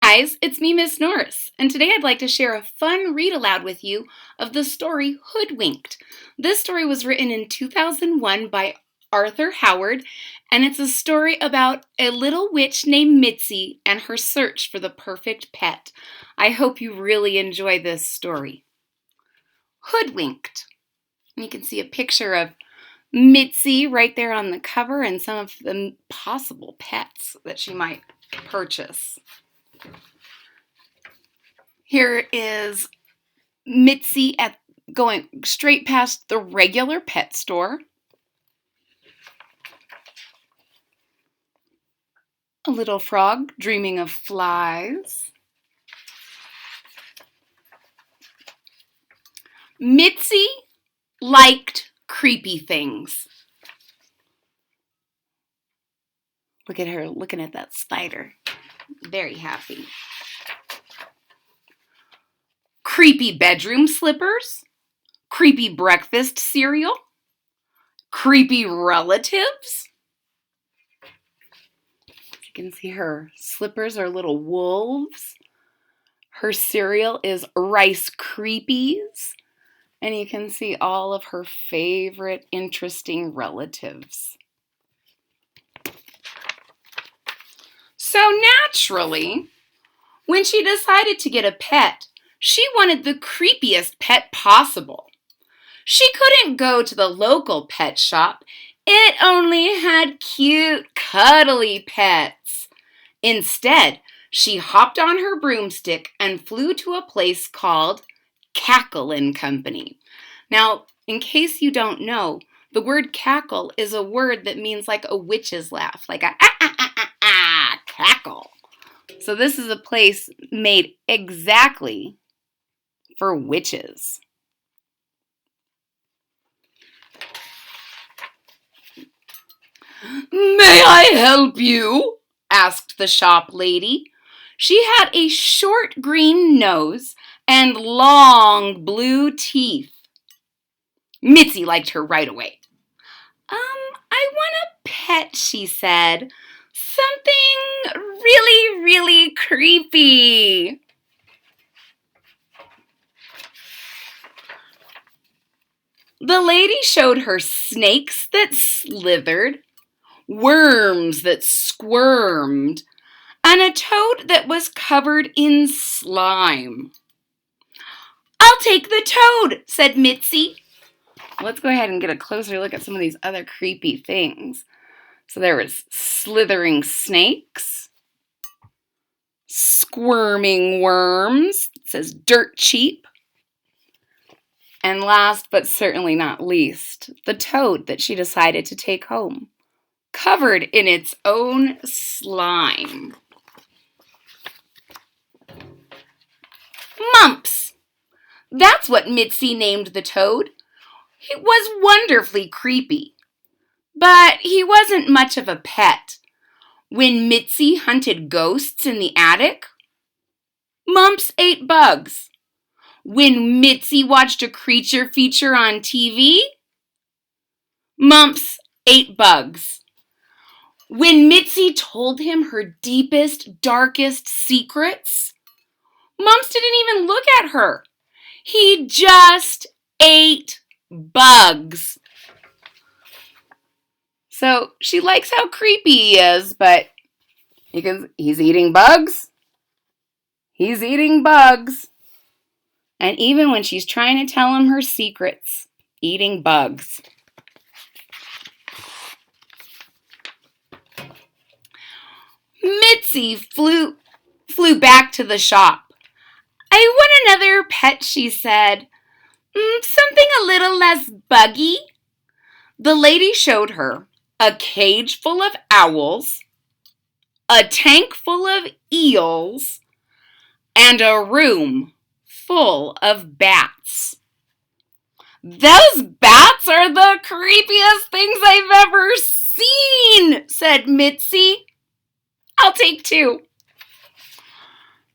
guys, it's me, Miss Norris, and today I'd like to share a fun read aloud with you of the story Hoodwinked. This story was written in 2001 by Arthur Howard, and it's a story about a little witch named Mitzi and her search for the perfect pet. I hope you really enjoy this story. Hoodwinked. You can see a picture of Mitzi right there on the cover and some of the possible pets that she might purchase. Here is Mitzi going straight past the regular pet store. A little frog dreaming of flies. Mitzi liked creepy things. Look at her looking at that spider. Very happy. Creepy bedroom slippers. Creepy breakfast cereal. Creepy relatives. You can see her slippers are little wolves. Her cereal is Rice Creepies. And you can see all of her favorite interesting relatives. So naturally, when she decided to get a pet, she wanted the creepiest pet possible. She couldn't go to the local pet shop. It only had cute, cuddly pets. Instead, she hopped on her broomstick and flew to a place called Cackle and Company. Now, in case you don't know, the word cackle is a word that means like a witch's laugh, like a cackle. So this is a place made exactly for witches. "May I help you?" asked the shop lady. She had a short green nose and long blue teeth. Mitzi liked her right away. I want a pet," she said. "Something really, really creepy." The lady showed her snakes that slithered, worms that squirmed, and a toad that was covered in slime. "I'll take the toad," said Mitzi. Let's go ahead and get a closer look at some of these other creepy things. So there was slithering snakes, squirming worms, it says dirt cheap, and last but certainly not least, the toad that she decided to take home, covered in its own slime. Mumps. That's what Mitzi named the toad. He was wonderfully creepy, but he wasn't much of a pet. When Mitzi hunted ghosts in the attic, Mumps ate bugs. When Mitzi watched a creature feature on TV, Mumps ate bugs. When Mitzi told him her deepest, darkest secrets, Mumps didn't even look at her. He just ate bugs. So she likes how creepy he is, but he's eating bugs. He's eating bugs. And even when she's trying to tell him her secrets, eating bugs. Mitzi flew back to the shop. "I want another pet," she said. "Something a little less buggy." The lady showed her a cage full of owls, a tank full of eels, and a room full of bats. "Those bats are the creepiest things I've ever seen," said Mitzi. "I'll take two."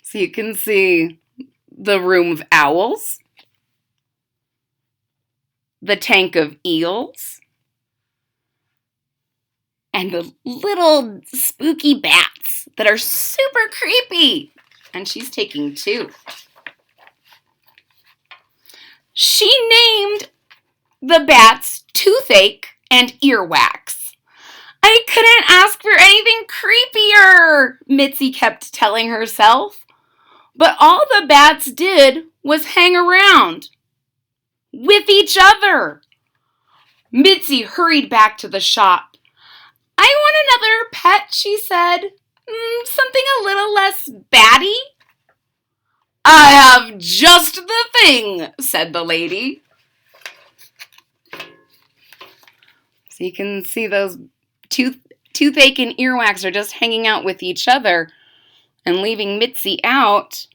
So you can see the room of owls, the tank of eels, and the little spooky bats that are super creepy. and she's taking 2. She named the bats Toothache and Earwax. I couldn't ask for anything creepier, Mitzi kept telling herself. But all the bats did was hang around with each other. Mitzi hurried back to the shop. I want another pet, she said. Something a little less batty. I have just the thing, said the lady. So you can see those Toothache and Earwax are just hanging out with each other and leaving Mitzi out.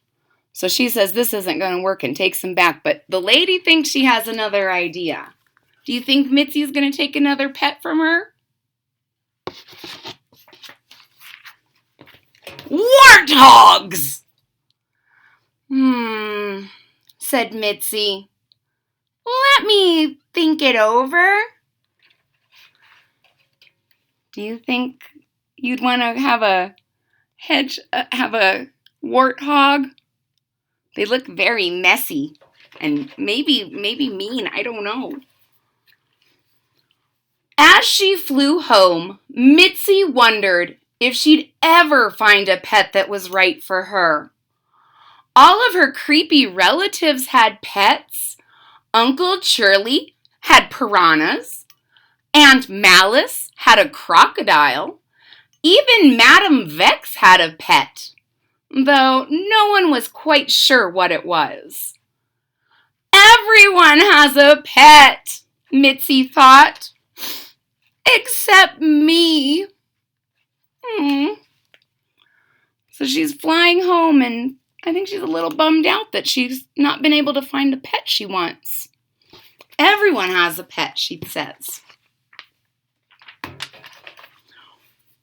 So she says this isn't going to work and takes him back. But the lady thinks she has another idea. Do you think Mitzi's going to take another pet from her? Warthogs! Said Mitzi. Let me think it over. Do you think you'd want to have a warthog? They look very messy and maybe mean, I don't know. As she flew home, Mitzi wondered if she'd ever find a pet that was right for her. All of her creepy relatives had pets. Uncle Shirley had piranhas. Aunt Malice had a crocodile. Even Madame Vex had a pet, though no one was quite sure what it was. Everyone has a pet, Mitzi thought, except me. So she's flying home, and I think she's a little bummed out that she's not been able to find a pet she wants. Everyone has a pet, she says.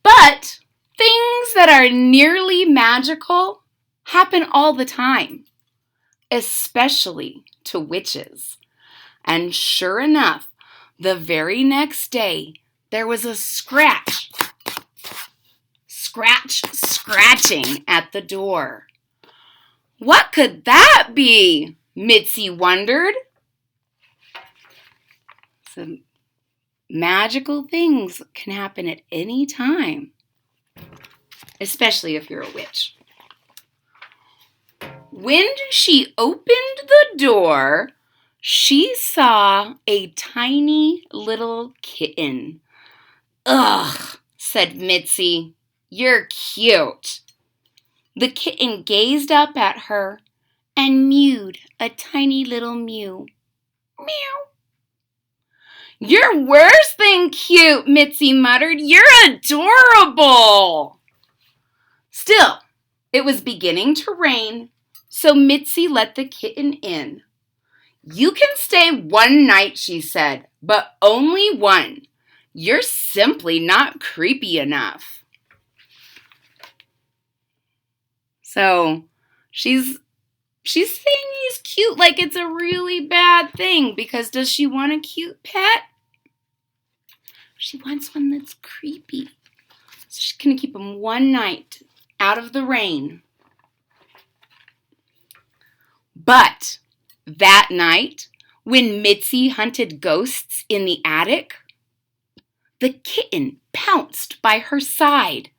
But things that are nearly magical happen all the time, especially to witches. And sure enough, the very next day, there was a scratching at the door. What could that be? Mitzi wondered. So magical things can happen at any time, especially if you're a witch. When she opened the door, she saw a tiny little kitten. Ugh, said Mitzi, you're cute. The kitten gazed up at her and mewed a tiny little mew. Meow. You're worse than cute, Mitzi muttered. You're adorable. Still, it was beginning to rain, so Mitzi let the kitten in. You can stay one night, she said, but only one. You're simply not creepy enough. So she's saying he's cute like it's a really bad thing, because does she want a cute pet? She wants one that's creepy. So she's going to keep him one night out of the rain. But that night, when Mitzi hunted ghosts in the attic, the kitten pounced by her side.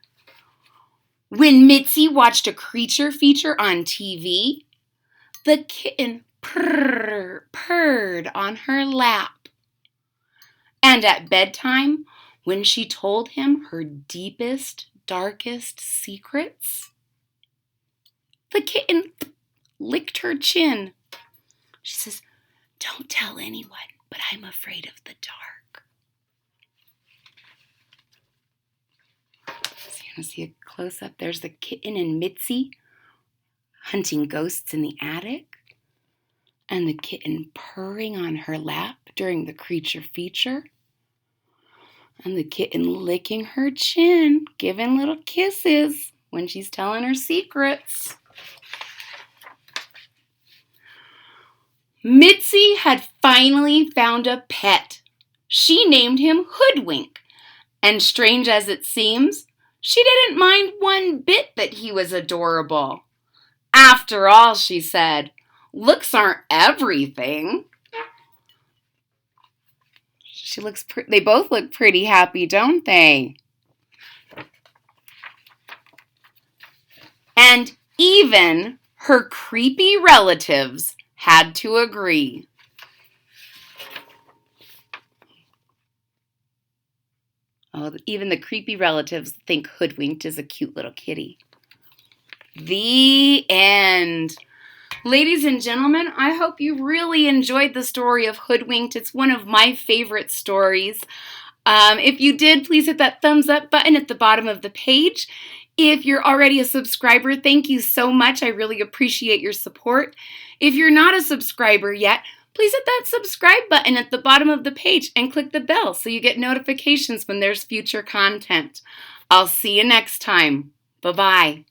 When Mitzi watched a creature feature on TV, the kitten purred on her lap. And at bedtime, when she told him her deepest, darkest secrets, the kitten licked her chin. She says, don't tell anyone, but I'm afraid of the dark. So you want to see a close-up? There's the kitten and Mitzi hunting ghosts in the attic, and the kitten purring on her lap during the creature feature, and the kitten licking her chin, giving little kisses when she's telling her secrets. Mitzi had finally found a pet. She named him Hoodwinked, and strange as it seems, she didn't mind one bit that he was adorable. After all, she said, looks aren't everything. They both look pretty happy, don't they? And even her creepy relatives had to agree. Oh, even the creepy relatives think Hoodwinked is a cute little kitty. The end. Ladies and gentlemen, I hope you really enjoyed the story of Hoodwinked. It's one of my favorite stories. If you did, please hit that thumbs up button at the bottom of the page. If you're already a subscriber, thank you so much. I really appreciate your support. If you're not a subscriber yet, please hit that subscribe button at the bottom of the page and click the bell so you get notifications when there's future content. I'll see you next time. Bye-bye.